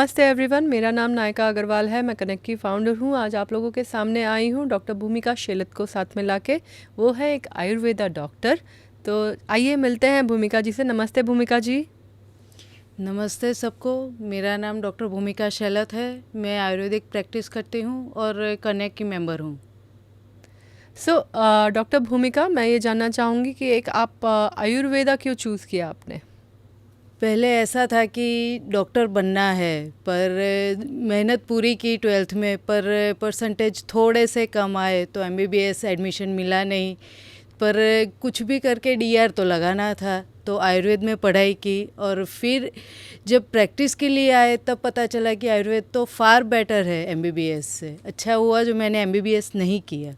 नमस्ते एवरीवन, मेरा नाम नायका अग्रवाल है। मैं कनेक्ट की फाउंडर हूँ। आज आप लोगों के सामने आई हूँ डॉक्टर भूमिका शेलत को साथ में लाके। वो है एक आयुर्वेदा डॉक्टर। तो आइए मिलते हैं भूमिका जी से। नमस्ते भूमिका जी। नमस्ते सबको। मेरा नाम डॉक्टर भूमिका शेलत है। मैं आयुर्वेदिक प्रैक्टिस करती हूँ और कनेक्ट की मेंबर हूँ। डॉक्टर भूमिका, मैं ये जानना चाहूँगी कि एक आप आयुर्वेदा क्यों चूज़ किया आपने? पहले ऐसा था कि डॉक्टर बनना है, पर मेहनत पूरी की 12th में, पर परसेंटेज थोड़े से कम आए तो MBBS एडमिशन मिला नहीं। पर कुछ भी करके DR तो लगाना था, तो आयुर्वेद में पढ़ाई की। और फिर जब प्रैक्टिस के लिए आए तब पता चला कि आयुर्वेद तो फार बेटर है MBBS से। अच्छा हुआ जो मैंने MBBS नहीं किया।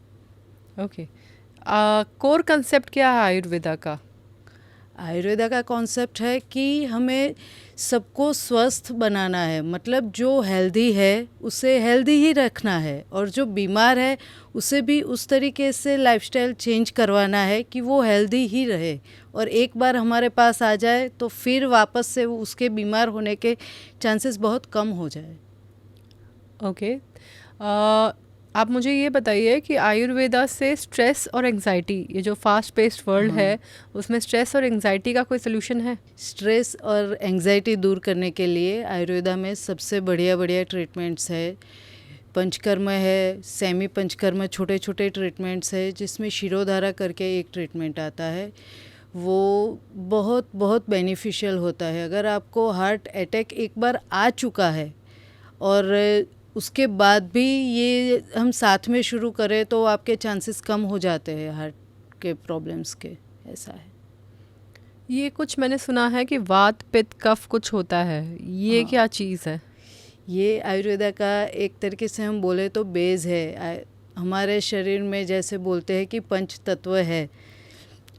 ओके। कोर कंसेप्ट क्या है आयुर्वेदा का? आयुर्वेदा का कॉन्सेप्ट है कि हमें सबको स्वस्थ बनाना है, मतलब जो हेल्दी है उसे हेल्दी ही रखना है, और जो बीमार है उसे भी उस तरीके से लाइफस्टाइल चेंज करवाना है कि वो हेल्दी ही रहे। और एक बार हमारे पास आ जाए तो फिर वापस से उसके बीमार होने के चांसेस बहुत कम हो जाए। ओके। आप मुझे ये बताइए कि आयुर्वेदा से स्ट्रेस और एंजाइटी, ये जो फास्ट पेस्ड वर्ल्ड है, उसमें स्ट्रेस और एंजाइटी का कोई सोल्यूशन है? स्ट्रेस और एंजाइटी दूर करने के लिए आयुर्वेदा में सबसे बढ़िया बढ़िया ट्रीटमेंट्स है। पंचकर्म है, सेमी पंचकर्म, छोटे छोटे ट्रीटमेंट्स है, जिसमें शिरोधारा करके एक ट्रीटमेंट आता है। वो बहुत बहुत बेनिफिशियल होता है। अगर आपको हार्ट अटैक एक बार आ चुका है और उसके बाद भी ये हम साथ में शुरू करें तो आपके चांसेस कम हो जाते हैं हार्ट के प्रॉब्लम्स के। ऐसा है। ये कुछ मैंने सुना है कि वात पित्त कफ कुछ होता है, ये क्या चीज़ है? ये आयुर्वेदा का एक तरीके से हम बोले तो बेस है। हमारे शरीर में जैसे बोलते हैं कि पंच तत्व है,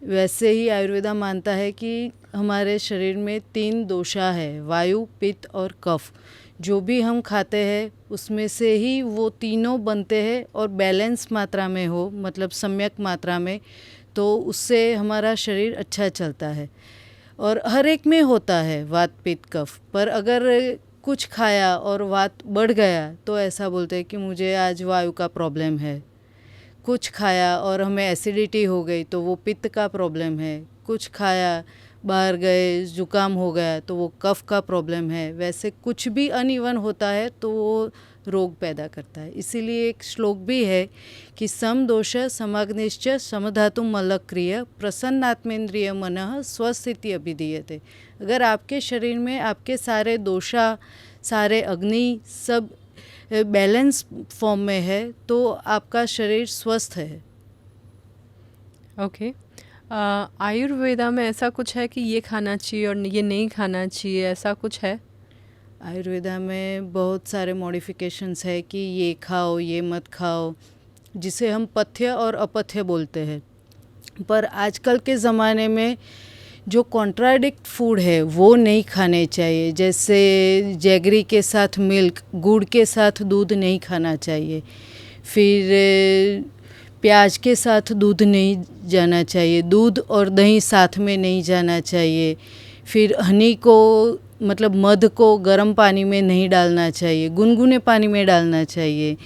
वैसे ही आयुर्वेदा मानता है कि हमारे शरीर में 3 दोषा है, वायु, पित्त और कफ। जो भी हम खाते हैं उसमें से ही वो तीनों बनते हैं, और बैलेंस मात्रा में हो, मतलब सम्यक मात्रा में, तो उससे हमारा शरीर अच्छा चलता है। और हर एक में होता है वात पित्त कफ, पर अगर कुछ खाया और वात बढ़ गया तो ऐसा बोलते हैं कि मुझे आज वायु का प्रॉब्लम है। कुछ खाया और हमें एसिडिटी हो गई तो वो पित्त का प्रॉब्लम है। कुछ खाया, बाहर गए, जुकाम हो गया तो वो कफ का प्रॉब्लम है। वैसे कुछ भी अनइवन होता है तो वो रोग पैदा करता है। इसीलिए एक श्लोक भी है कि सम दोष समाग्निश्च समधातु मलक्रिय प्रसन्नात्मेंद्रिय मनः स्वस्थिति अभिधीयते। अगर आपके शरीर में आपके सारे दोषा, सारे अग्नि सब बैलेंस फॉर्म में है तो आपका शरीर स्वस्थ है। ओके। आयुर्वेदा में ऐसा कुछ है कि ये खाना चाहिए और ये नहीं खाना चाहिए, ऐसा कुछ है? आयुर्वेदा में बहुत सारे मॉडिफिकेशंस है कि ये खाओ, ये मत खाओ, जिसे हम पथ्य और अपथ्य बोलते हैं। पर आजकल के ज़माने में जो कॉन्ट्राडिक्ट फूड है वो नहीं खाने चाहिए। जैसे जैगरी के साथ मिल्क, गुड़ के साथ दूध नहीं खाना चाहिए। फिर प्याज के साथ दूध नहीं जाना चाहिए, दूध और दही साथ में नहीं जाना चाहिए। फिर हनी को, मतलब मध को गर्म पानी में नहीं डालना चाहिए, गुनगुने पानी में डालना चाहिए।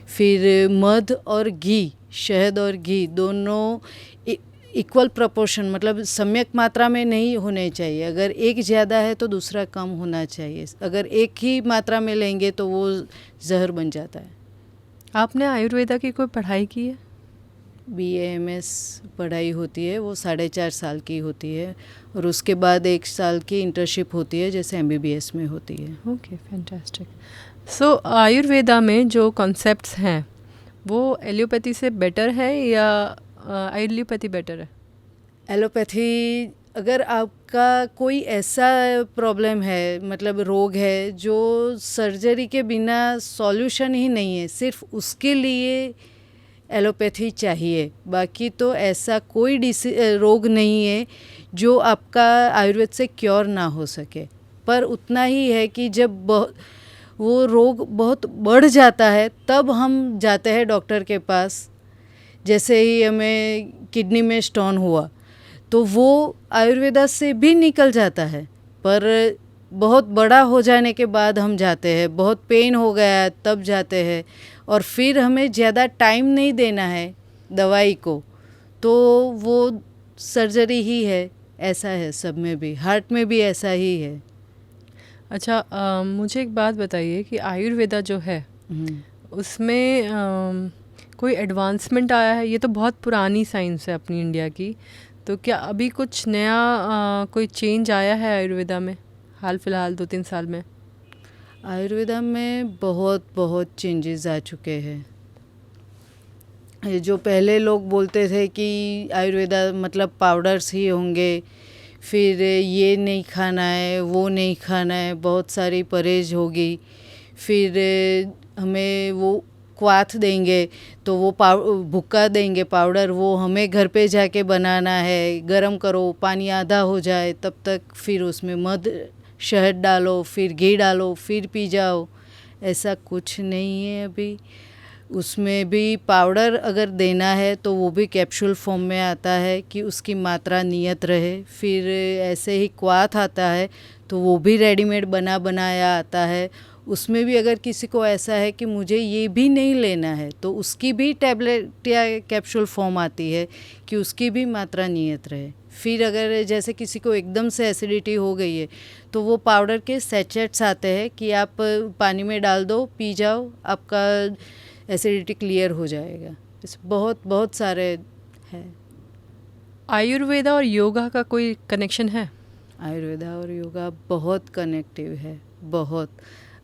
फिर मध और घी, शहद और घी दोनों इक्वल प्रोपोर्शन, मतलब सम्यक मात्रा में नहीं होने चाहिए। अगर एक ज़्यादा है तो दूसरा कम होना चाहिए। अगर एक ही मात्रा में लेंगे तो वो जहर बन जाता है। आपने आयुर्वेदा की कोई पढ़ाई की है? BAMS पढ़ाई होती है, वो 4.5 साल की होती है, और उसके बाद 1 साल की इंटर्नशिप होती है जैसे MBBS में होती है। Okay, fantastic. सो आयुर्वेदा में जो कॉन्सेप्ट्स हैं वो एलोपैथी से बेटर है या एलोपैथी बेटर है? एलोपैथी, अगर आपका कोई ऐसा प्रॉब्लम है, मतलब रोग है जो सर्जरी के बिना सॉल्यूशन ही नहीं है, सिर्फ उसके लिए एलोपैथी चाहिए। बाकी तो ऐसा कोई रोग नहीं है जो आपका आयुर्वेद से क्योर ना हो सके। पर उतना ही है कि जब वो रोग बहुत बढ़ जाता है तब हम जाते हैं डॉक्टर के पास। जैसे ही हमें किडनी में स्टोन हुआ तो वो आयुर्वेदा से भी निकल जाता है, पर बहुत बड़ा हो जाने के बाद हम जाते हैं, बहुत पेन हो गया है तब जाते हैं, और फिर हमें ज़्यादा टाइम नहीं देना है दवाई को, तो वो सर्जरी ही है। ऐसा है सब में भी, हार्ट में भी ऐसा ही है। अच्छा, मुझे एक बात बताइए कि आयुर्वेदा जो है उसमें कोई एडवांसमेंट आया है? ये तो बहुत पुरानी साइंस है अपनी इंडिया की, तो क्या अभी कुछ नया कोई चेंज आया है आयुर्वेदा में हाल फिलहाल 2-3 साल में? आयुर्वेदा में बहुत बहुत चेंजेस आ चुके हैं। ये जो पहले लोग बोलते थे कि आयुर्वेदा मतलब पाउडर्स ही होंगे, फिर ये नहीं खाना है, वो नहीं खाना है, बहुत सारी परहेज होगी, फिर हमें वो क्वाथ देंगे तो वो भुक्का देंगे पाउडर, वो हमें घर पे जाके बनाना है, गरम करो, पानी आधा हो जाए तब तक, फिर उसमें मध शहद डालो, फिर घी डालो, फिर पी जाओ। ऐसा कुछ नहीं है अभी। उसमें भी पाउडर अगर देना है तो वो भी कैप्सूल फॉर्म में आता है कि उसकी मात्रा नियत रहे। फिर ऐसे ही क्वाथ आता है तो वो भी रेडीमेड बना बनाया आता है। उसमें भी अगर किसी को ऐसा है कि मुझे ये भी नहीं लेना है तो उसकी भी टैबलेट या कैप्सूल फॉर्म आती है कि उसकी भी मात्रा नियत रहे। फिर अगर जैसे किसी को एकदम से एसिडिटी हो गई है तो वो पाउडर के सैचेट्स आते हैं कि आप पानी में डाल दो, पी जाओ, आपका एसिडिटी क्लियर हो जाएगा। इस बहुत बहुत सारे हैं। आयुर्वेदा और योगा का कोई कनेक्शन है? आयुर्वेदा और योगा बहुत कनेक्टिव है, बहुत।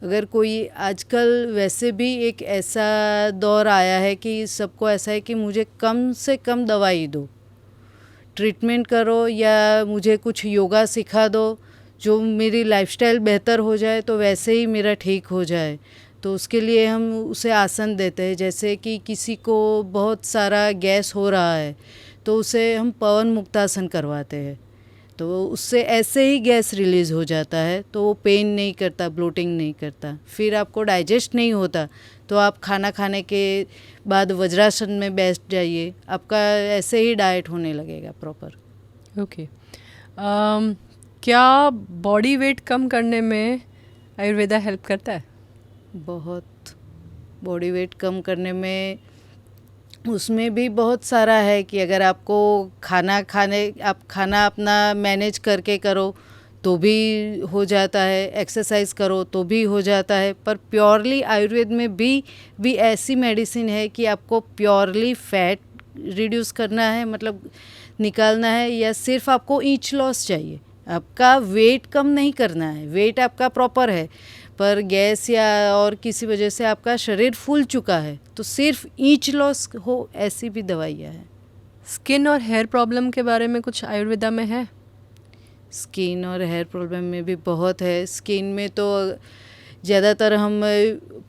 अगर कोई आजकल वैसे भी एक ऐसा दौर आया है कि सबको ऐसा है कि मुझे कम से कम दवाई दो, ट्रीटमेंट करो, या मुझे कुछ योगा सिखा दो जो मेरी लाइफस्टाइल बेहतर हो जाए तो वैसे ही मेरा ठीक हो जाए। तो उसके लिए हम उसे आसन देते हैं। जैसे कि किसी को बहुत सारा गैस हो रहा है तो उसे हम पवन मुक्तासन करवाते हैं, तो उससे ऐसे ही गैस रिलीज़ हो जाता है, तो वो पेन नहीं करता, ब्लोटिंग नहीं करता। फिर आपको डाइजेस्ट नहीं होता तो आप खाना खाने के बाद वज्रासन में बैठ जाइए, आपका ऐसे ही डाइट होने लगेगा प्रॉपर। ओके। क्या बॉडी वेट कम करने में आयुर्वेदा हेल्प करता है? बहुत। बॉडी वेट कम करने में उसमें भी बहुत सारा है कि अगर आपको आप खाना अपना मैनेज करके करो तो भी हो जाता है, एक्सरसाइज करो तो भी हो जाता है। पर प्योरली आयुर्वेद में भी ऐसी मेडिसिन है कि आपको प्योरली फैट रिड्यूस करना है, मतलब निकालना है, या सिर्फ आपको ईच लॉस चाहिए, आपका वेट कम नहीं करना है। वेट आपका प्रॉपर है पर गैस या और किसी वजह से आपका शरीर फूल चुका है तो सिर्फ ईच लॉस हो, ऐसी भी दवाइयाँ हैं। स्किन और हेयर प्रॉब्लम के बारे में कुछ आयुर्वेदा में है? स्किन और हेयर प्रॉब्लम में भी बहुत है। स्किन में तो ज़्यादातर हम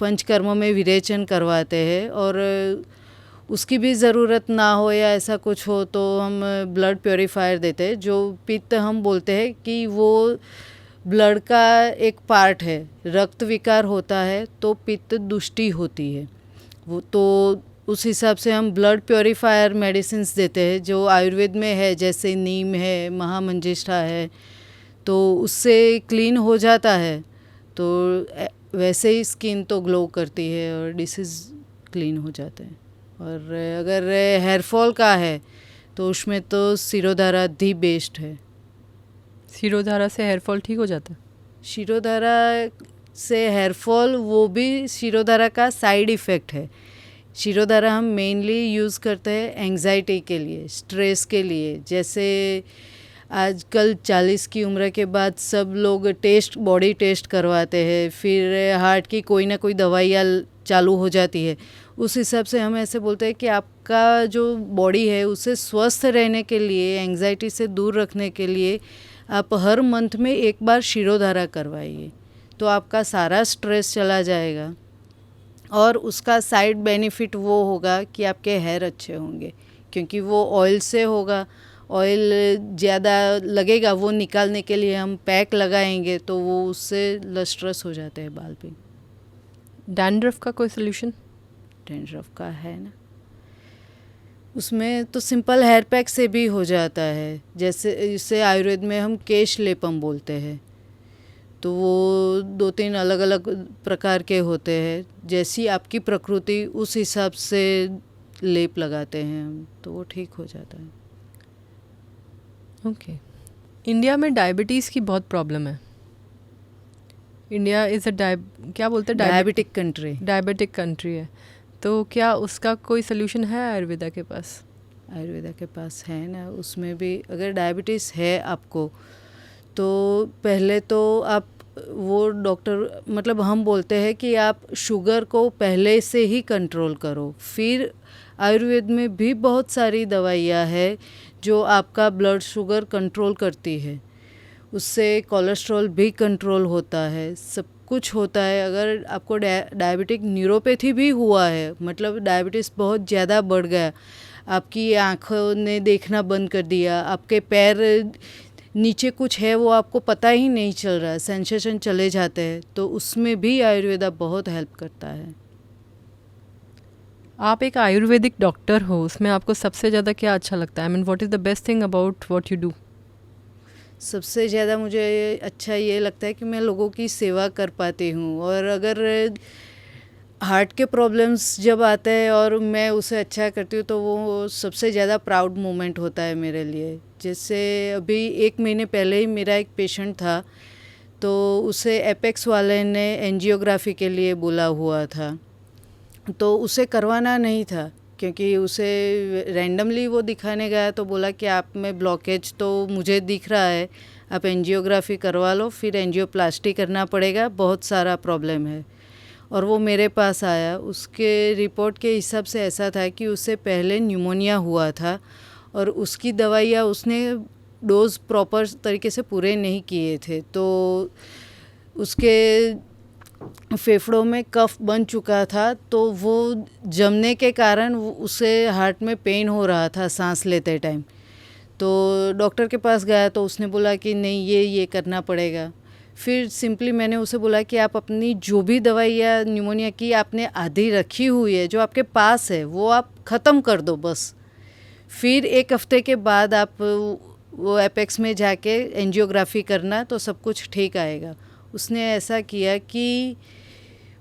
पंचकर्म में विरेचन करवाते हैं, और उसकी भी ज़रूरत ना हो या ऐसा कुछ हो तो हम ब्लड प्योरीफायर देते हैं। जो पित्त हम बोलते हैं कि वो ब्लड का एक पार्ट है, रक्त विकार होता है तो पित्त दुष्टि होती है वो, तो उस हिसाब से हम ब्लड प्योरीफायर मेडिसिन्स देते हैं जो आयुर्वेद में है, जैसे नीम है, महामंजिष्ठा है, तो उससे क्लीन हो जाता है। तो वैसे ही स्किन तो ग्लो करती है और डिसीज़ क्लीन हो जाते हैं। और अगर हेयर फॉल का है तो उसमें तो शिरोधारा दी बेस्ट है। शिरोधारा से हेयर फॉल ठीक हो जाता है? शिरोधारा से हेयर फॉल वो भी शिरोधारा का साइड इफ़ेक्ट है। शिरोधारा हम मेनली यूज़ करते हैं एंग्जाइटी के लिए, स्ट्रेस के लिए। जैसे आजकल 40 की उम्र के बाद सब लोग बॉडी टेस्ट करवाते हैं, फिर हार्ट की कोई ना कोई दवाइयाँ चालू हो जाती है। उस हिसाब से हम ऐसे बोलते हैं कि आपका जो बॉडी है उसे स्वस्थ रहने के लिए, एंग्जाइटी से दूर रखने के लिए आप हर मंथ में एक बार शिरोधारा करवाइए, तो आपका सारा स्ट्रेस चला जाएगा। और उसका साइड बेनिफिट वो होगा कि आपके हेयर अच्छे होंगे, क्योंकि वो ऑयल से होगा। ऑयल ज़्यादा लगेगा, वो निकालने के लिए हम पैक लगाएंगे तो वो उससे लस्ट्रस हो जाते हैं बाल भी। डैंड्रफ का कोई सोल्यूशन? डैंड्रफ का है ना, उसमें तो सिंपल हेयर पैक से भी हो जाता है। जैसे इसे आयुर्वेद में हम केश लेपम बोलते हैं। तो वो 2-3 अलग अलग प्रकार के होते हैं, जैसी आपकी प्रकृति उस हिसाब से लेप लगाते हैं हम, तो वो ठीक हो जाता है। ओके। इंडिया में डायबिटीज़ की बहुत प्रॉब्लम है। इंडिया इज़ क्या बोलते हैं, डायबिटिक कंट्री। डायबिटिक कंट्री है, तो क्या उसका कोई सोल्यूशन है आयुर्वेदा के पास? आयुर्वेदा के पास है ना, उसमें भी अगर डायबिटीज़ है आपको, तो पहले तो आप वो डॉक्टर, मतलब हम बोलते हैं कि आप शुगर को पहले से ही कंट्रोल करो। फिर आयुर्वेद में भी बहुत सारी दवाइयाँ हैं जो आपका ब्लड शुगर कंट्रोल करती है, उससे कोलेस्ट्रॉल भी कंट्रोल होता है, सब कुछ होता है। अगर आपको डायबिटिक न्यूरोपैथी भी हुआ है, मतलब डायबिटीज़ बहुत ज़्यादा बढ़ गया, आपकी आँखों ने देखना बंद कर दिया, आपके पैर नीचे कुछ है वो आपको पता ही नहीं चल रहा, सेंसेशन चले जाते हैं, तो उसमें भी आयुर्वेदा बहुत हेल्प करता है। आप एक आयुर्वेदिक डॉक्टर हो, उसमें आपको सबसे ज़्यादा क्या अच्छा लगता है? I mean what is the best thing about what you do? सबसे ज़्यादा मुझे अच्छा ये लगता है कि मैं लोगों की सेवा कर पाती हूँ, और अगर हार्ट के प्रॉब्लम्स जब आते हैं और मैं उसे अच्छा करती हूँ, तो वो सबसे ज़्यादा प्राउड मोमेंट होता है मेरे लिए। जैसे अभी 1 महीने पहले ही मेरा एक पेशेंट था, तो उसे एपेक्स वाले ने एंजियोग्राफी के लिए बोला हुआ था, तो उसे करवाना नहीं था, क्योंकि उसे रैंडमली वो दिखाने गया, तो बोला कि आप में ब्लॉकेज तो मुझे दिख रहा है, आप एंजियोग्राफी करवा लो, फिर एंजियोप्लास्टी करना पड़ेगा, बहुत सारा प्रॉब्लम है। और वो मेरे पास आया, उसके रिपोर्ट के हिसाब से ऐसा था कि उससे पहले न्यूमोनिया हुआ था, और उसकी दवाइयाँ उसने डोज प्रॉपर तरीके से पूरे नहीं किए थे, तो उसके फेफड़ों में कफ बन चुका था, तो वो जमने के कारण उसे हार्ट में पेन हो रहा था सांस लेते टाइम। तो डॉक्टर के पास गया, तो उसने बोला कि नहीं, ये करना पड़ेगा। फिर सिंपली मैंने उसे बोला कि आप अपनी जो भी दवाइयाँ न्यूमोनिया की आपने आधी रखी हुई है, जो आपके पास है, वो आप ख़त्म कर दो बस। फिर 1 हफ्ते के बाद आप वो एपेक्स में जाके एंजियोग्राफी करना, तो सब कुछ ठीक आएगा। उसने ऐसा किया कि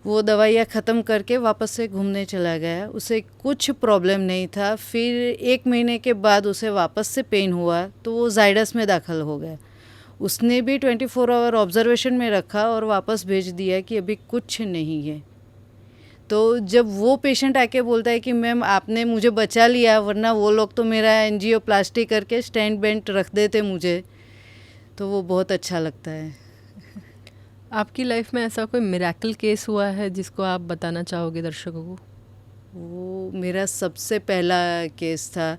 वो दवाइयाँ ख़त्म करके वापस से घूमने चला गया, उसे कुछ प्रॉब्लम नहीं था। फिर 1 महीने के बाद उसे वापस से पेन हुआ, तो वो जाइडस में दाखिल हो गया। उसने भी 24 आवर ऑब्जर्वेशन में रखा और वापस भेज दिया कि अभी कुछ नहीं है। तो जब वो पेशेंट आके बोलता है कि मैम आपने मुझे बचा लिया, वरना वो लोग तो मेरा एंजियोप्लास्टी करके स्टेंट बेंट रख देते मुझे, तो वो बहुत अच्छा लगता है। आपकी लाइफ में ऐसा कोई मिरेकल केस हुआ है जिसको आप बताना चाहोगे दर्शकों को? वो मेरा सबसे पहला केस था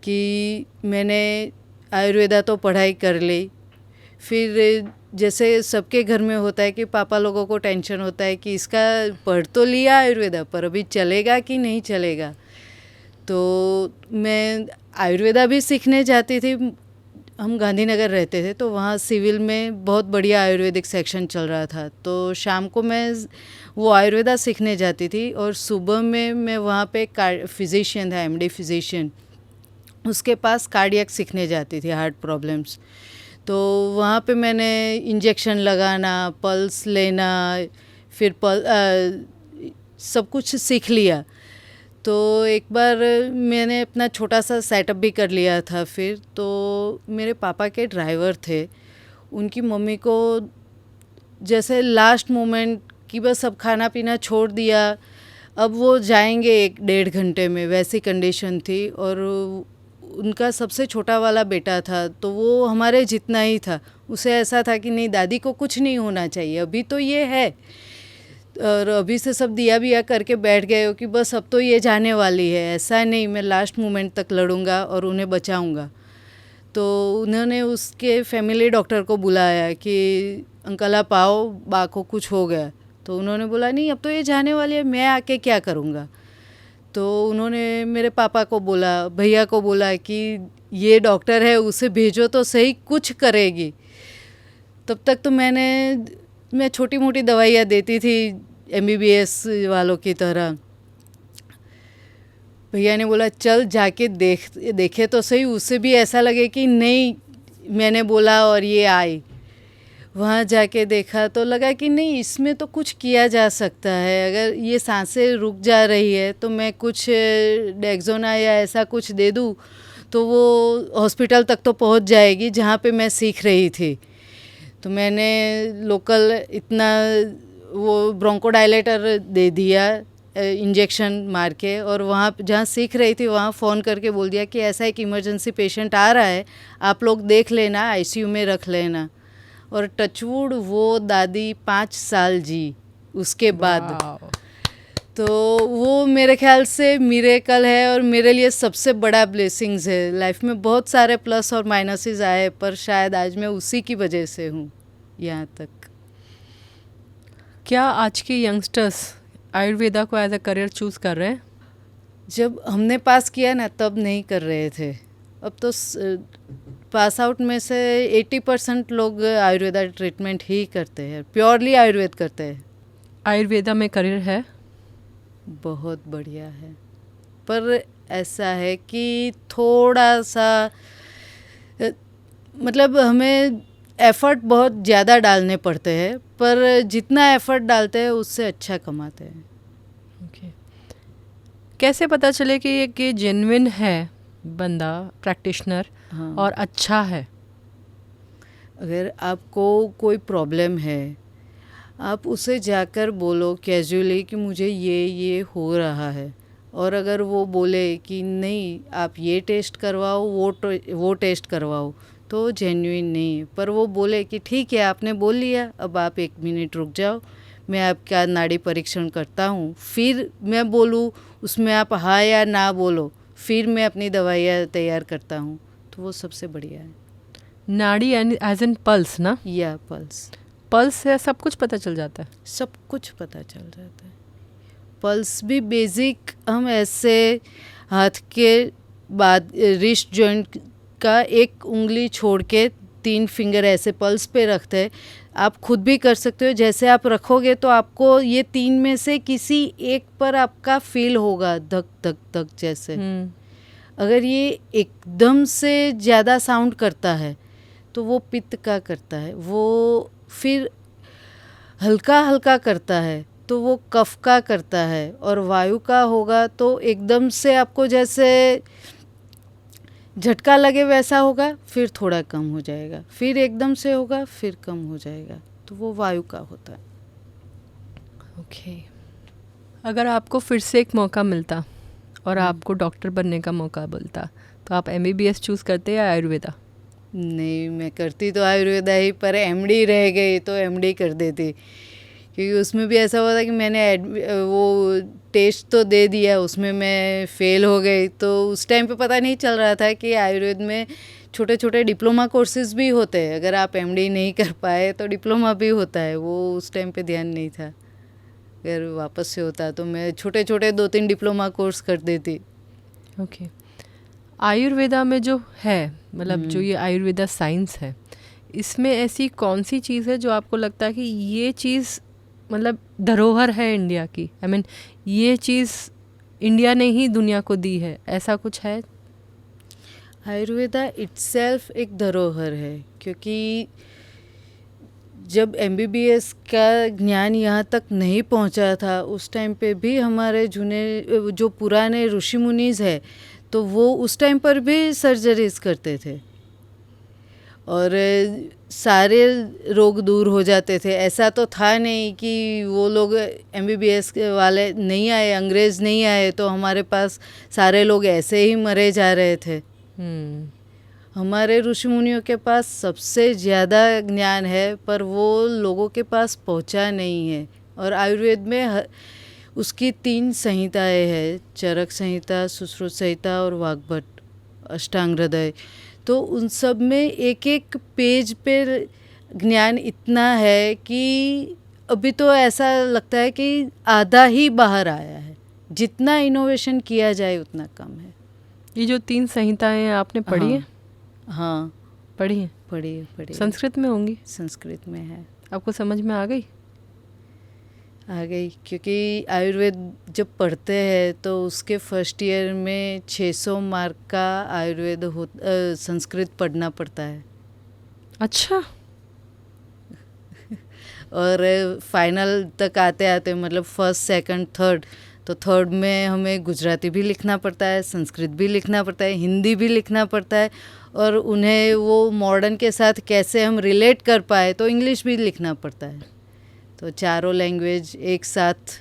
कि मैंने आयुर्वेदा तो पढ़ाई कर ली, फिर जैसे सबके घर में होता है कि पापा लोगों को टेंशन होता है कि इसका पढ़ तो लिया आयुर्वेदा, पर अभी चलेगा कि नहीं चलेगा। तो मैं आयुर्वेदा भी सीखने जाती थी, हम गांधीनगर रहते थे, तो वहाँ सिविल में बहुत बढ़िया आयुर्वेदिक सेक्शन चल रहा था, तो शाम को मैं वो आयुर्वेदा सीखने जाती थी, और सुबह में मैं वहाँ पे फिजिशियन था, एमडी फिजिशियन, उसके पास कार्डियक सीखने जाती थी, हार्ट प्रॉब्लम्स। तो वहाँ पे मैंने इंजेक्शन लगाना, पल्स लेना, फिर सब कुछ सीख लिया। तो एक बार मैंने अपना छोटा सा सेटअप भी कर लिया था। फिर तो मेरे पापा के ड्राइवर थे, उनकी मम्मी को जैसे लास्ट मोमेंट कि बस अब खाना पीना छोड़ दिया, अब वो जाएंगे 1-1.5 घंटे में, वैसी कंडीशन थी। और उनका सबसे छोटा वाला बेटा था, तो वो हमारे जितना ही था। उसे ऐसा था कि नहीं, दादी को कुछ नहीं होना चाहिए, अभी तो ये है, और अभी से सब दिया बिया करके बैठ गए हो कि बस अब तो ये जाने वाली है, ऐसा नहीं, मैं लास्ट मोमेंट तक लड़ूंगा और उन्हें बचाऊंगा। तो उन्होंने उसके फैमिली डॉक्टर को बुलाया कि अंकल आप आओ, बा को कुछ हो गया। तो उन्होंने बोला नहीं, अब तो ये जाने वाली है, मैं आके क्या करूँगा। तो उन्होंने मेरे पापा को बोला, भैया को बोला कि ये डॉक्टर है, उसे भेजो तो सही, कुछ करेगी। तब तक तो मैं छोटी मोटी दवाइयाँ देती थी MBBS वालों की तरह। भैया ने बोला चल जाके देखे तो सही, उससे भी ऐसा लगे कि नहीं मैंने बोला और ये आई। वहाँ जाके देखा तो लगा कि नहीं, इसमें तो कुछ किया जा सकता है। अगर ये सांसें रुक जा रही है तो मैं कुछ डेक्सोना या ऐसा कुछ दे दूँ तो वो हॉस्पिटल तक तो पहुँच जाएगी जहाँ पे मैं सीख रही थी। तो मैंने लोकल इतना वो ब्रोंकोडायलेटर दे दिया, इंजेक्शन मार के, और वहाँ जहाँ सीख रही थी वहाँ फ़ोन करके बोल दिया कि ऐसा एक इमरजेंसी पेशेंट आ रहा है, आप लोग देख लेना, आईसीयू में रख लेना। और टचवुड वो दादी 5 साल जी उसके बाद। तो वो मेरे ख्याल से मिरेकल है और मेरे लिए सबसे बड़ा ब्लेसिंग्स है। लाइफ में बहुत सारे प्लस और माइनसेस आए, पर शायद आज मैं उसी की वजह से हूँ यहाँ तक। क्या आज के यंगस्टर्स आयुर्वेदा को एज अ करियर चूज़ कर रहे हैं? जब हमने पास किया ना तब नहीं कर रहे थे। अब तो पास आउट में से 80% लोग आयुर्वेदा ट्रीटमेंट ही करते हैं, प्योरली आयुर्वेद करते हैं। आयुर्वेदा में करियर है? बहुत बढ़िया है, पर ऐसा है कि थोड़ा सा मतलब हमें एफ़र्ट बहुत ज़्यादा डालने पड़ते हैं, पर जितना एफ़र्ट डालते हैं उससे अच्छा कमाते हैं। ओके। कैसे पता चले कि ये जेन्युइन है बंदा, प्रैक्टिशनर, हाँ। और अच्छा है? अगर आपको कोई प्रॉब्लम है, आप उसे जाकर बोलो कैजुअली कि मुझे ये हो रहा है, और अगर वो बोले कि नहीं आप ये टेस्ट करवाओ, वो टेस्ट करवाओ, तो जेन्युइन नहीं है। पर वो बोले कि ठीक है आपने बोल लिया, अब आप 1 मिनट रुक जाओ, मैं आपका नाड़ी परीक्षण करता हूँ, फिर मैं बोलूँ, उसमें आप हाँ या ना बोलो, फिर मैं अपनी दवाइयाँ तैयार करता हूँ, तो वो सबसे बढ़िया है। नाड़ी एज इन पल्स ना? या पल्स। पल्स से सब कुछ पता चल जाता है? सब कुछ पता चल जाता है। पल्स भी बेसिक हम ऐसे हाथ के बाद रिस्ट जॉइंट का एक उंगली छोड़ के 3 फिंगर ऐसे पल्स पे रखते हैं। आप खुद भी कर सकते हो, जैसे आप रखोगे तो आपको ये 3 में से किसी एक पर आपका फील होगा धक धक धक जैसे। अगर ये एकदम से ज़्यादा साउंड करता है तो वो पित्त का करता है, वो फिर हल्का हल्का करता है तो वो कफ का करता है, और वायु का होगा तो एकदम से आपको जैसे झटका लगे वैसा होगा, फिर थोड़ा कम हो जाएगा, फिर एकदम से होगा, फिर कम हो जाएगा, तो वो वायु का होता है। ओके। अगर आपको फिर से एक मौका मिलता और आपको डॉक्टर बनने का मौका मिलता, तो आप MBBS चूज़ करते या आयुर्वेदा? नहीं, मैं करती तो आयुर्वेदा ही, पर MD रह गई तो MD कर देती, क्योंकि उसमें भी ऐसा हुआ था कि मैंने वो टेस्ट तो दे दिया, उसमें मैं फ़ेल हो गई। तो उस टाइम पे पता नहीं चल रहा था कि आयुर्वेद में छोटे छोटे डिप्लोमा कोर्सेज भी होते हैं, अगर आप MD नहीं कर पाए तो डिप्लोमा भी होता है, वो उस टाइम पे ध्यान नहीं था। अगर वापस से होता तो मैं छोटे छोटे 2-3 डिप्लोमा कोर्स कर देती। ओके। आयुर्वेदा में जो है, मतलब जो ये आयुर्वेदा साइंस है, इसमें ऐसी कौन सी चीज़ है जो आपको लगता है कि ये चीज़ मतलब धरोहर है इंडिया की? आई मीन ये चीज़ इंडिया ने ही दुनिया को दी है, ऐसा कुछ है? आयुर्वेदा इट्सेल्फ एक धरोहर है, क्योंकि जब MBBS का ज्ञान यहाँ तक नहीं पहुँचा था, उस टाइम पे भी हमारे जो पुराने ऋषि मुनीज़ है, तो वो उस टाइम पर भी सर्जरीज करते थे और सारे रोग दूर हो जाते थे। ऐसा तो था नहीं कि वो लोग MBBS वाले नहीं आए, अंग्रेज़ नहीं आए तो हमारे पास सारे लोग ऐसे ही मरे जा रहे थे। हमारे ऋषि मुनियों के पास सबसे ज़्यादा ज्ञान है, पर वो लोगों के पास पहुंचा नहीं है। और आयुर्वेद में उसकी 3 संहिताएं हैं, चरक संहिता, सुश्रुत संहिता और वाग्भट अष्टांग हृदय। तो उन सब में एक एक पेज पे ज्ञान इतना है कि अभी तो ऐसा लगता है कि आधा ही बाहर आया है। जितना इनोवेशन किया जाए उतना कम है। ये जो 3 संहिताएं आपने पढ़ी हैं? हाँ, पढ़ी हैं। पढ़ी। संस्कृत में होंगी? संस्कृत में है। आपको समझ में आ गई? आ गई, क्योंकि आयुर्वेद जब पढ़ते हैं तो उसके फर्स्ट ईयर में 600 मार्क का आयुर्वेद संस्कृत पढ़ना पड़ता है। अच्छा। और फाइनल तक आते आते मतलब फर्स्ट सेकंड थर्ड, तो थर्ड में हमें गुजराती भी लिखना पड़ता है, संस्कृत भी लिखना पड़ता है, हिंदी भी लिखना पड़ता है, और उन्हें वो मॉडर्न के साथ कैसे हम रिलेट कर पाए तो इंग्लिश भी लिखना पड़ता है। तो चारों लैंग्वेज एक साथ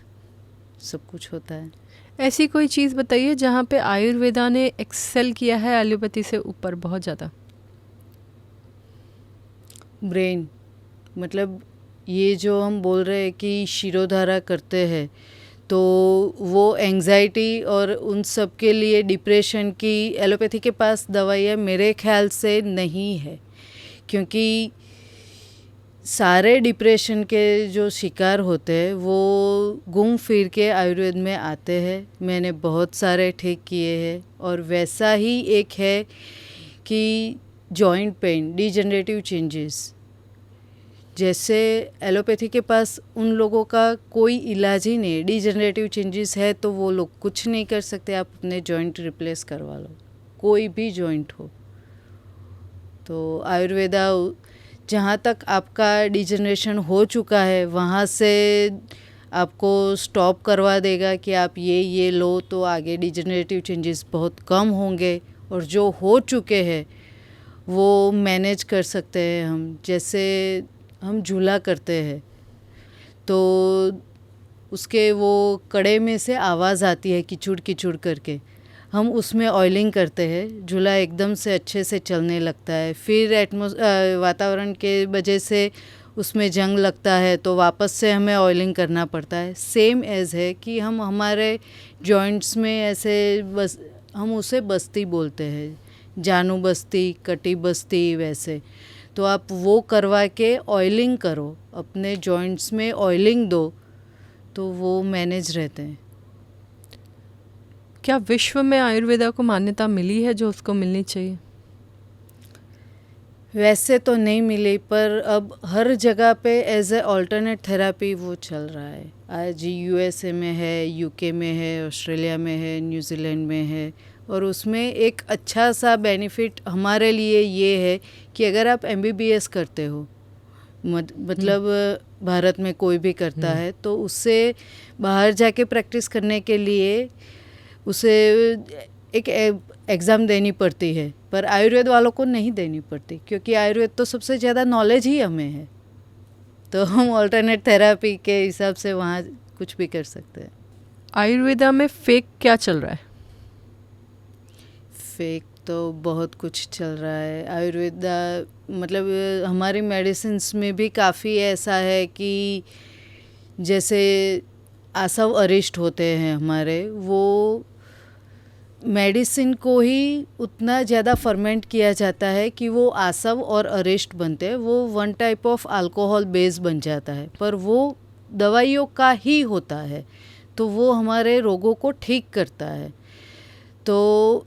सब कुछ होता है। ऐसी कोई चीज़ बताइए जहाँ पे आयुर्वेदा ने एक्सेल किया है एलोपैथी से ऊपर बहुत ज़्यादा। ब्रेन, मतलब ये जो हम बोल रहे हैं कि शिरोधारा करते हैं, तो वो एंजाइटी और उन सब के लिए डिप्रेशन की एलोपैथी के पास दवाइयाँ मेरे ख्याल से नहीं है, क्योंकि सारे डिप्रेशन के जो शिकार होते हैं वो घूम फिर के आयुर्वेद में आते हैं। मैंने बहुत सारे ठीक किए हैं। और वैसा ही एक है कि जॉइंट पेन, डिजनरेटिव चेंजेस, जैसे एलोपैथी के पास उन लोगों का कोई इलाज ही नहीं, डिजनरेटिव चेंजेस है तो वो लोग कुछ नहीं कर सकते, आप अपने जॉइंट रिप्लेस करवा लो, कोई भी जॉइंट हो। तो आयुर्वेदा जहाँ तक आपका डिजनरेशन हो चुका है वहाँ से आपको स्टॉप करवा देगा कि आप ये लो, तो आगे डिजनरेटिव चेंजेस बहुत कम होंगे, और जो हो चुके हैं वो मैनेज कर सकते हैं हम। जैसे हम झूला करते हैं तो उसके वो कड़े में से आवाज़ आती है किचुड़ किचुड़ करके, हम उसमें ऑयलिंग करते हैं, झूला एकदम से अच्छे से चलने लगता है। फिर वातावरण के वजह से उसमें जंग लगता है तो वापस से हमें ऑयलिंग करना पड़ता है। सेम एज है कि हम हमारे जॉइंट्स में ऐसे बस, हम उसे बस्ती बोलते हैं, जानू बस्ती, कटी बस्ती, वैसे। तो आप वो करवा के ऑयलिंग करो, अपने जॉइंट्स में ऑयलिंग दो, तो वो मैनेज रहते हैं। क्या विश्व में आयुर्वेदा को मान्यता मिली है जो उसको मिलनी चाहिए? वैसे तो नहीं मिली, पर अब हर जगह पे एज ए ऑल्टरनेट थेरापी वो चल रहा है। आज यूएसए में है, यूके में है, ऑस्ट्रेलिया में है, न्यूजीलैंड में है, और उसमें एक अच्छा सा बेनिफिट हमारे लिए ये है कि अगर आप एमबीबीएस करते हो, मतलब भारत में कोई भी करता है, तो उससे बाहर जाके प्रैक्टिस करने के लिए उसे एक एग्ज़ाम देनी पड़ती है, पर आयुर्वेद वालों को नहीं देनी पड़ती, क्योंकि आयुर्वेद तो सबसे ज़्यादा नॉलेज ही हमें है। तो हम ऑल्टरनेट थेरापी के हिसाब से वहाँ कुछ भी कर सकते हैं। आयुर्वेदा में फेक क्या चल रहा है? फेक तो बहुत कुछ चल रहा है। आयुर्वेदा मतलब हमारी मेडिसिन्स में भी काफ़ी ऐसा है कि जैसे आसव अरिष्ट होते हैं हमारे, वो मेडिसिन को ही उतना ज़्यादा फर्मेंट किया जाता है कि वो आसव और अरिष्ट बनते हैं। वो one type of alcohol base बन जाता है, पर वो दवाइयों का ही होता है, तो वो हमारे रोगों को ठीक करता है। तो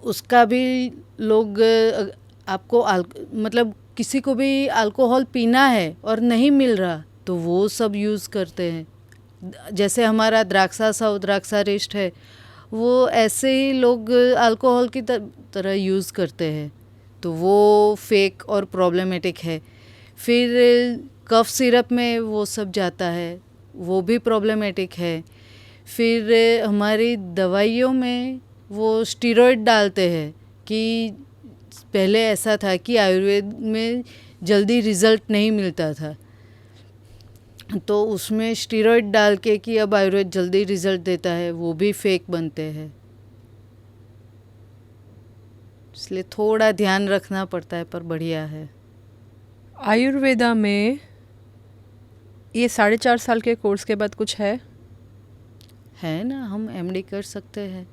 उसका भी लोग, आपको मतलब किसी को भी अल्कोहल पीना है और नहीं मिल रहा तो वो सब यूज़ करते हैं। जैसे हमारा द्राक्षा साव, द्राक्षारिष्ट है, वो ऐसे ही लोग अल्कोहल की तरह यूज़ करते हैं, तो वो फेक और प्रॉब्लमेटिक है। फिर कफ सिरप में वो सब जाता है, वो भी प्रॉब्लमेटिक है। फिर हमारी दवाइयों में वो स्टीरॉयड डालते हैं, कि पहले ऐसा था कि आयुर्वेद में जल्दी रिज़ल्ट नहीं मिलता था, तो उसमें स्टीरॉयड डाल के कि अब आयुर्वेद जल्दी रिज़ल्ट देता है, वो भी फेक बनते हैं। इसलिए थोड़ा ध्यान रखना पड़ता है, पर बढ़िया है। आयुर्वेदा में ये 4.5 साल के कोर्स के बाद कुछ है ना, हम एमडी कर सकते हैं।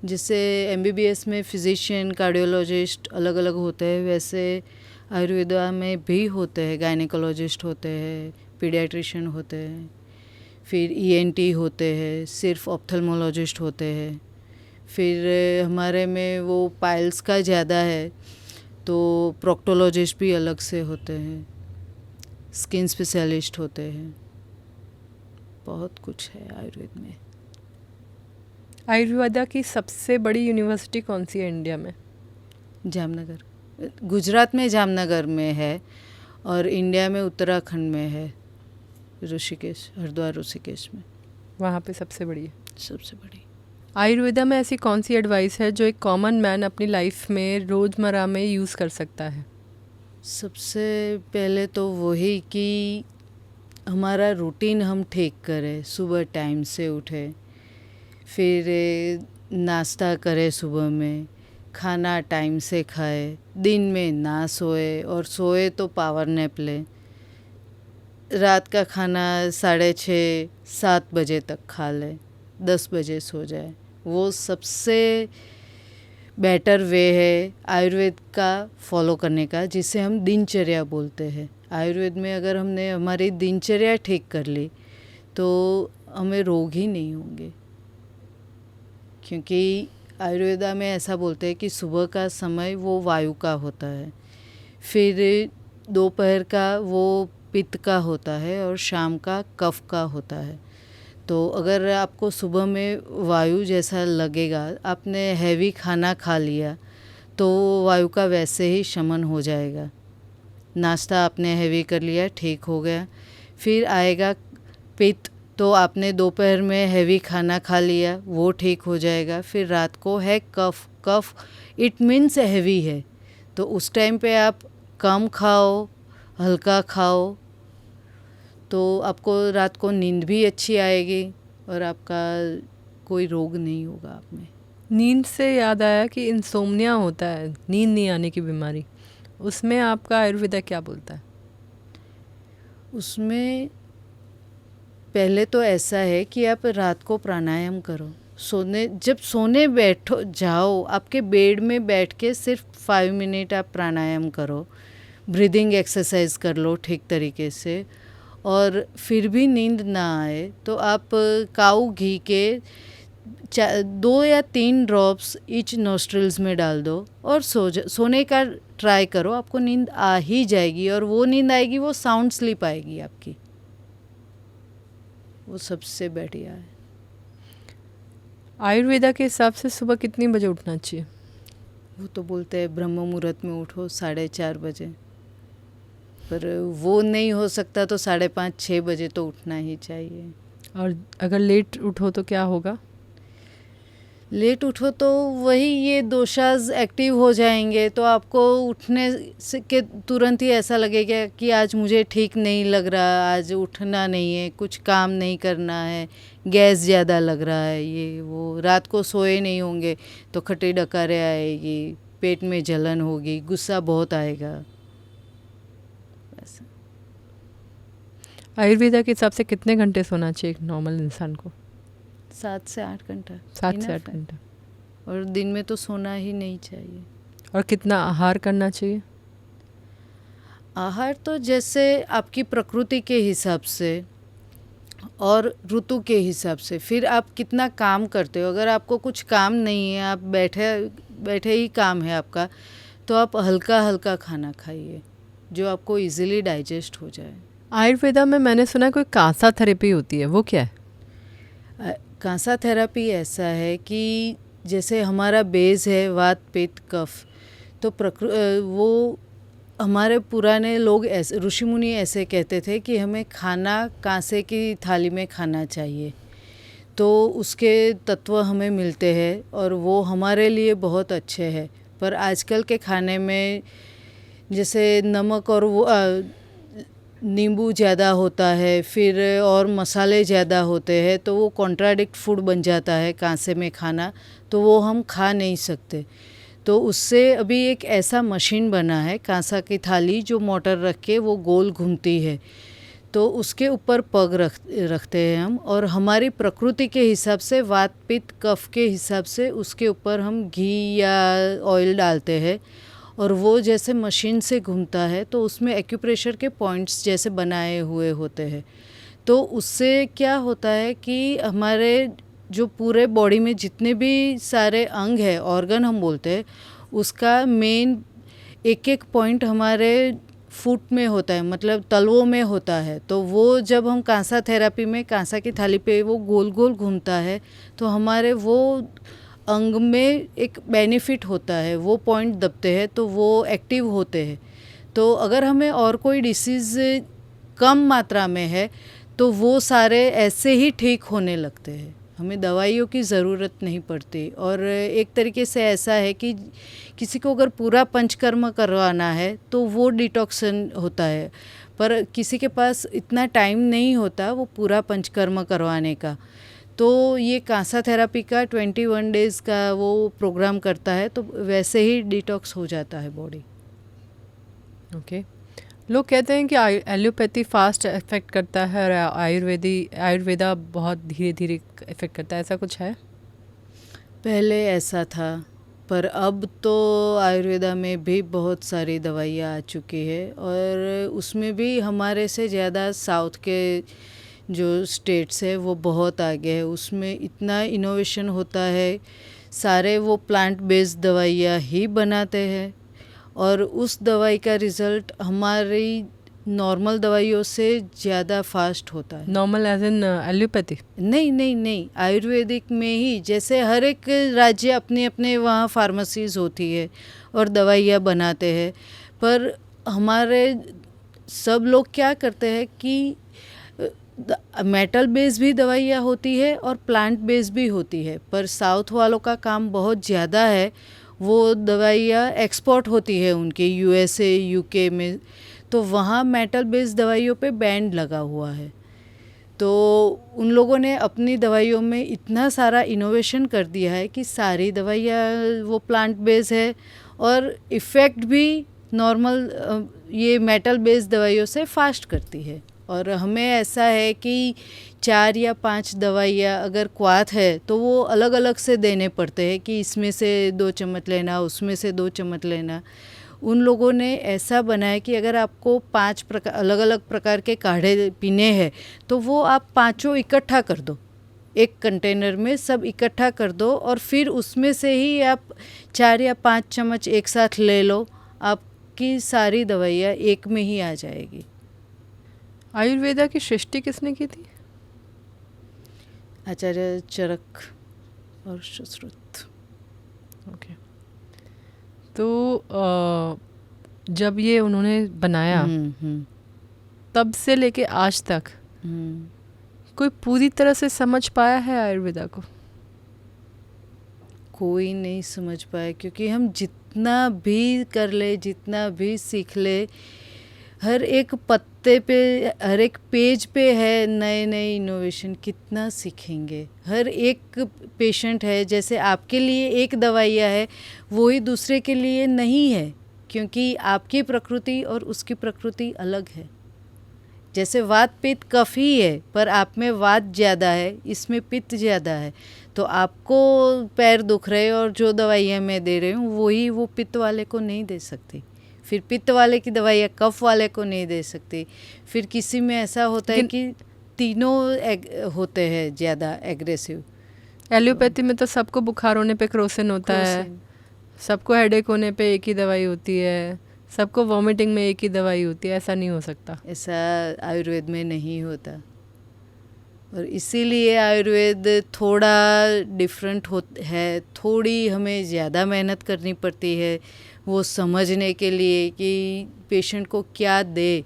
जिससे एमबीबीएस में फिजिशियन, कार्डियोलॉजिस्ट अलग अलग होते हैं, वैसे आयुर्वेदा में भी होते हैं, गायनेकोलॉजिस्ट होते हैं, पीडियाट्रिशियन होते हैं, फिर ईएनटी होते हैं, सिर्फ ऑप्थेल्मोलॉजिस्ट होते हैं। फिर हमारे में वो पाइल्स का ज़्यादा है तो प्रोक्टोलॉजिस्ट भी अलग से होते हैं, स्किन स्पेशलिस्ट होते हैं, बहुत कुछ है आयुर्वेद में। आयुर्वेदा की सबसे बड़ी यूनिवर्सिटी कौन सी है इंडिया में? जामनगर, गुजरात में जामनगर में है, और इंडिया में उत्तराखंड में है, ऋषिकेश, हरिद्वार ऋषिकेश में वहाँ पे सबसे बड़ी है। सबसे बड़ी। आयुर्वेदा में ऐसी कौन सी एडवाइस है जो एक कॉमन मैन अपनी लाइफ में रोज़मर्रा में यूज़ कर सकता है? सबसे पहले तो वही कि हमारा रूटीन हम ठीक करें, सुबह टाइम से उठे, फिर नाश्ता करें, सुबह में खाना टाइम से खाए, दिन में ना सोए और सोए तो पावर नैप लें, रात का खाना 6:30-7 बजे तक खा लें, 10 बजे सो जाए। वो सबसे बेटर वे है आयुर्वेद का फॉलो करने का, जिसे हम दिनचर्या बोलते हैं। आयुर्वेद में अगर हमने हमारी दिनचर्या ठीक कर ली तो हमें रोग ही नहीं होंगे, क्योंकि आयुर्वेदा में ऐसा बोलते हैं कि सुबह का समय वो वायु का होता है, फिर दोपहर का वो पित्त का होता है और शाम का कफ का होता है। तो अगर आपको सुबह में वायु जैसा लगेगा, आपने हैवी खाना खा लिया तो वायु का वैसे ही शमन हो जाएगा। नाश्ता आपने हैवी कर लिया, ठीक हो गया। फिर आएगा पित्त, तो आपने दोपहर में हैवी खाना खा लिया, वो ठीक हो जाएगा। फिर रात को है कफ, कफ इट मीन्स हैवी है, तो उस टाइम पे आप कम खाओ, हल्का खाओ, तो आपको रात को नींद भी अच्छी आएगी और आपका कोई रोग नहीं होगा आप में। नींद से याद आया कि इंसोम्निया होता है, नींद नहीं आने की बीमारी, उसमें आपका आयुर्वेदा क्या बोलता है? उसमें पहले तो ऐसा है कि आप रात को प्राणायाम करो, जब सोने बैठो जाओ, आपके बेड में बैठ के सिर्फ 5 मिनट आप प्राणायाम करो, ब्रीदिंग एक्सरसाइज कर लो ठीक तरीके से, और फिर भी नींद ना आए तो आप काऊ घी के 2 या 3 ड्रॉप्स ईच नोस्ट्रिल्स में डाल दो और सोने का ट्राई करो, आपको नींद आ ही जाएगी। और वो नींद आएगी, वो साउंड स्लीप आएगी आपकी, वो सबसे बढ़िया है। आयुर्वेदा के हिसाब से सुबह कितनी बजे उठना चाहिए? वो तो बोलते हैं ब्रह्म मुहूर्त में उठो 4:30 बजे, पर वो नहीं हो सकता तो 5:30-6 बजे तो उठना ही चाहिए। और अगर लेट उठो तो क्या होगा? लेट उठो तो वही ये दोषाज एक्टिव हो जाएंगे, तो आपको उठने से के तुरंत ही ऐसा लगेगा कि आज मुझे ठीक नहीं लग रहा, आज उठना नहीं है, कुछ काम नहीं करना है, गैस ज़्यादा लग रहा है, ये वो। रात को सोए नहीं होंगे तो खट्टी डकारें आएगी, पेट में जलन होगी, गुस्सा बहुत आएगा। ऐसा आयुर्वेदा के हिसाब से कितने घंटे सोना चाहिए एक नॉर्मल इंसान को? 7 से 8 घंटा। 7 से 8 घंटा। और दिन में तो सोना ही नहीं चाहिए। और कितना आहार करना चाहिए? आहार तो जैसे आपकी प्रकृति के हिसाब से और ऋतु के हिसाब से, फिर आप कितना काम करते हो। अगर आपको कुछ काम नहीं है, आप बैठे ही काम है आपका, तो आप हल्का हल्का खाना खाइए जो आपको इजीली डाइजेस्ट हो जाए। आयुर्वेदा में मैंने सुना कोई कांसा थेरेपी होती है, वो क्या है? कांसा थेरेपी ऐसा है कि जैसे हमारा बेस है वात पित्त कफ, तो वो हमारे पुराने लोग ऐसे, ऋषि मुनि ऐसे कहते थे कि हमें खाना कांसे की थाली में खाना चाहिए, तो उसके तत्व हमें मिलते हैं और वो हमारे लिए बहुत अच्छे हैं। पर आजकल के खाने में जैसे नमक और वो नींबू ज़्यादा होता है, फिर और मसाले ज़्यादा होते हैं, तो वो कॉन्ट्राडिक्ट फूड बन जाता है कांसे में खाना, तो वो हम खा नहीं सकते। तो उससे अभी एक ऐसा मशीन बना है कांसा की थाली, जो मोटर रख के वो गोल घूमती है, तो उसके ऊपर पग रखते हैं हम, और हमारी प्रकृति के हिसाब से वात पित्त कफ के हिसाब से उसके ऊपर हम घी या ऑयल डालते हैं, और वो जैसे मशीन से घूमता है, तो उसमें एक्यूप्रेशर के पॉइंट्स जैसे बनाए हुए होते हैं। तो उससे क्या होता है कि हमारे जो पूरे बॉडी में जितने भी सारे अंग हैं, ऑर्गन हम बोलते हैं, उसका मेन एक पॉइंट हमारे फुट में होता है, मतलब तलवों में होता है। तो वो जब हम कांसा थेरेपी में कांसा की थाली पे वो गोल गोल घूमता है, तो हमारे वो अंग में एक बेनिफिट होता है, वो पॉइंट दबते हैं तो वो एक्टिव होते हैं। तो अगर हमें और कोई डिसीज़ कम मात्रा में है तो वो सारे ऐसे ही ठीक होने लगते हैं, हमें दवाइयों की ज़रूरत नहीं पड़ती। और एक तरीके से ऐसा है कि किसी को अगर पूरा पंचकर्म करवाना है तो वो डिटॉक्सन होता है, पर किसी के पास इतना टाइम नहीं होता वो पूरा पंचकर्म करवाने का, तो ये कांसा थेरापी का 21 डेज़ का वो प्रोग्राम करता है, तो वैसे ही डिटॉक्स हो जाता है बॉडी। ओके लोग कहते हैं कि एलोपैथी फास्ट इफेक्ट करता है और आयुर्वेदा बहुत धीरे धीरे इफेक्ट करता है, ऐसा कुछ है? पहले ऐसा था, पर अब तो आयुर्वेदा में भी बहुत सारी दवाइयाँ आ चुकी है, और उसमें भी हमारे से ज़्यादा साउथ के जो स्टेट्स है वो बहुत आगे है। उसमें इतना इनोवेशन होता है, सारे वो प्लांट बेस्ड दवाइयाँ ही बनाते हैं, और उस दवाई का रिज़ल्ट हमारी नॉर्मल दवाइयों से ज़्यादा फास्ट होता है। Normal as in allopathy? नहीं नहीं नहीं, आयुर्वेदिक में ही, जैसे हर एक राज्य अपने अपने वहाँ फार्मेसीज़ होती है और दवाइयाँ बनाते हैं, पर हमारे सब लोग क्या करते हैं कि मेटल बेस भी दवाइयाँ होती है और प्लांट बेस भी होती है, पर साउथ वालों का काम बहुत ज़्यादा है, वो दवाइयाँ एक्सपोर्ट होती है उनके यूएसए यूके में, तो वहाँ मेटल बेस्ड दवाइयों पे बैंड लगा हुआ है। तो उन लोगों ने अपनी दवाइयों में इतना सारा इनोवेशन कर दिया है कि सारी दवाइयाँ वो प्लांट बेस्ड है, और इफ़ेक्ट भी नॉर्मल ये मेटल बेस्ड दवाइयों से फास्ट करती है। और हमें ऐसा है कि 4 या 5 दवाइयाँ अगर क्वाथ है तो वो अलग अलग से देने पड़ते हैं कि इसमें से 2 चम्मच लेना, उसमें से 2 चम्मच लेना। उन लोगों ने ऐसा बनाया कि अगर आपको 5 अलग अलग प्रकार के काढ़े पीने हैं तो वो आप पाँचों इकट्ठा कर दो, एक कंटेनर में सब इकट्ठा कर दो, और फिर उसमें से ही आप 4 या 5 चम्मच एक साथ ले लो, आपकी सारी दवाइयाँ एक में ही आ जाएगी। आयुर्वेदा की सृष्टि किसने की थी? आचार्य चरक और सुश्रुत। ओके तो जब ये उन्होंने बनाया तब से लेके आज तक कोई पूरी तरह से समझ पाया है आयुर्वेदा को? कोई नहीं समझ पाया, क्योंकि हम जितना भी कर ले, जितना भी सीख ले, हर एक पत्ते पे, हर एक पेज पे है नए नए इनोवेशन, कितना सीखेंगे। हर एक पेशेंट है, जैसे आपके लिए एक दवाइयाँ है वही दूसरे के लिए नहीं है, क्योंकि आपकी प्रकृति और उसकी प्रकृति अलग है। जैसे वात पित्त कफ ही है, पर आप में वात ज़्यादा है, इसमें पित्त ज़्यादा है, तो आपको पैर दुख रहे और जो दवाइयाँ मैं दे रही हूँ वही वो पित्त वाले को नहीं दे सकती, फिर पित्त वाले की दवाइयाँ कफ वाले को नहीं दे सकती। फिर किसी में ऐसा होता है कि तीनों होते हैं ज़्यादा एग्रेसिव। एलोपैथी में तो सबको बुखार होने पे क्रोसिन होता है, सबको हेडेक होने पे एक ही दवाई होती है, सबको वॉमिटिंग में एक ही दवाई होती है, ऐसा नहीं हो सकता। ऐसा आयुर्वेद में नहीं होता, और इसीलिए आयुर्वेद थोड़ा डिफरेंट है, थोड़ी हमें ज़्यादा मेहनत करनी पड़ती है वो समझने के लिए कि पेशेंट को क्या दे।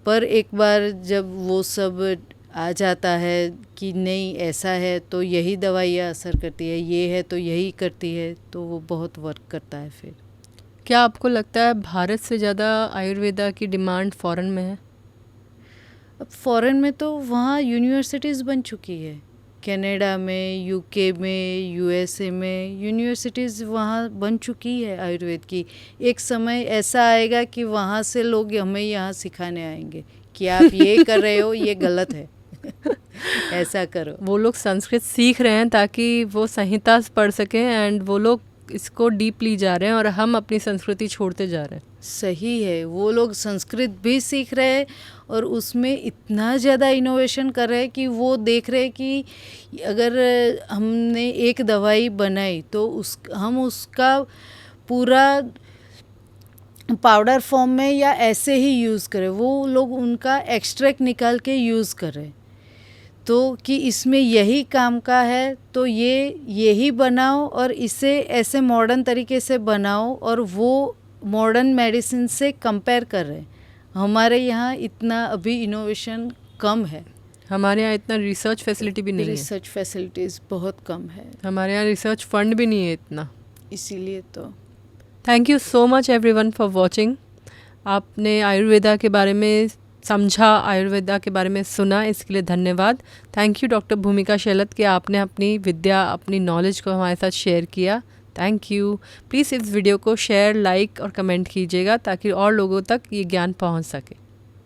पर एक बार जब वो सब आ जाता है कि नहीं ऐसा है तो यही दवाइयाँ असर करती है, ये है तो यही करती है, तो वो बहुत वर्क करता है। फिर क्या आपको लगता है भारत से ज़्यादा आयुर्वेदा की डिमांड फॉरेन में है? अब फॉरेन में तो वहाँ यूनिवर्सिटीज़ बन चुकी है, कनाडा में, यूके में, यूएसए में यूनिवर्सिटीज़ वहाँ बन चुकी है आयुर्वेद की। एक समय ऐसा आएगा कि वहाँ से लोग हमें यहाँ सिखाने आएंगे कि आप ये कर रहे हो, ये गलत है ऐसा करो। वो लोग संस्कृत सीख रहे हैं ताकि वो संहिता पढ़ सकें, एंड वो लोग इसको डीपली जा रहे हैं और हम अपनी संस्कृति छोड़ते जा रहे हैं। सही है, वो लोग संस्कृत भी सीख रहे हैं और उसमें इतना ज़्यादा इनोवेशन कर रहे हैं कि वो देख रहे हैं कि अगर हमने एक दवाई बनाई तो हम उसका पूरा पाउडर फॉर्म में या ऐसे ही यूज़ करें, वो लोग उनका एक्सट्रैक्ट निकाल के यूज़ करें, तो कि इसमें यही काम का है तो यही बनाओ और इसे ऐसे मॉडर्न तरीके से बनाओ, और वो मॉडर्न मेडिसिन से कंपेयर कर रहे हैं। हमारे यहाँ इतना अभी इनोवेशन कम है, हमारे यहाँ इतना रिसर्च फैसिलिटी भी नहीं है, रिसर्च फैसिलिटीज़ बहुत कम है, हमारे यहाँ रिसर्च फंड भी नहीं है इतना। इसीलिए तो thank you so much everyone for watching. आपने आयुर्वेदा के बारे में समझा, आयुर्वेदा के बारे में सुना, इसके लिए धन्यवाद। थैंक यू डॉक्टर भूमिका शेलत कि आपने अपनी विद्या, अपनी नॉलेज को हमारे साथ शेयर किया। Thank you. प्लीज़ इस वीडियो को शेयर, लाइक और कमेंट कीजिएगा ताकि और लोगों तक ये ज्ञान पहुंच सके।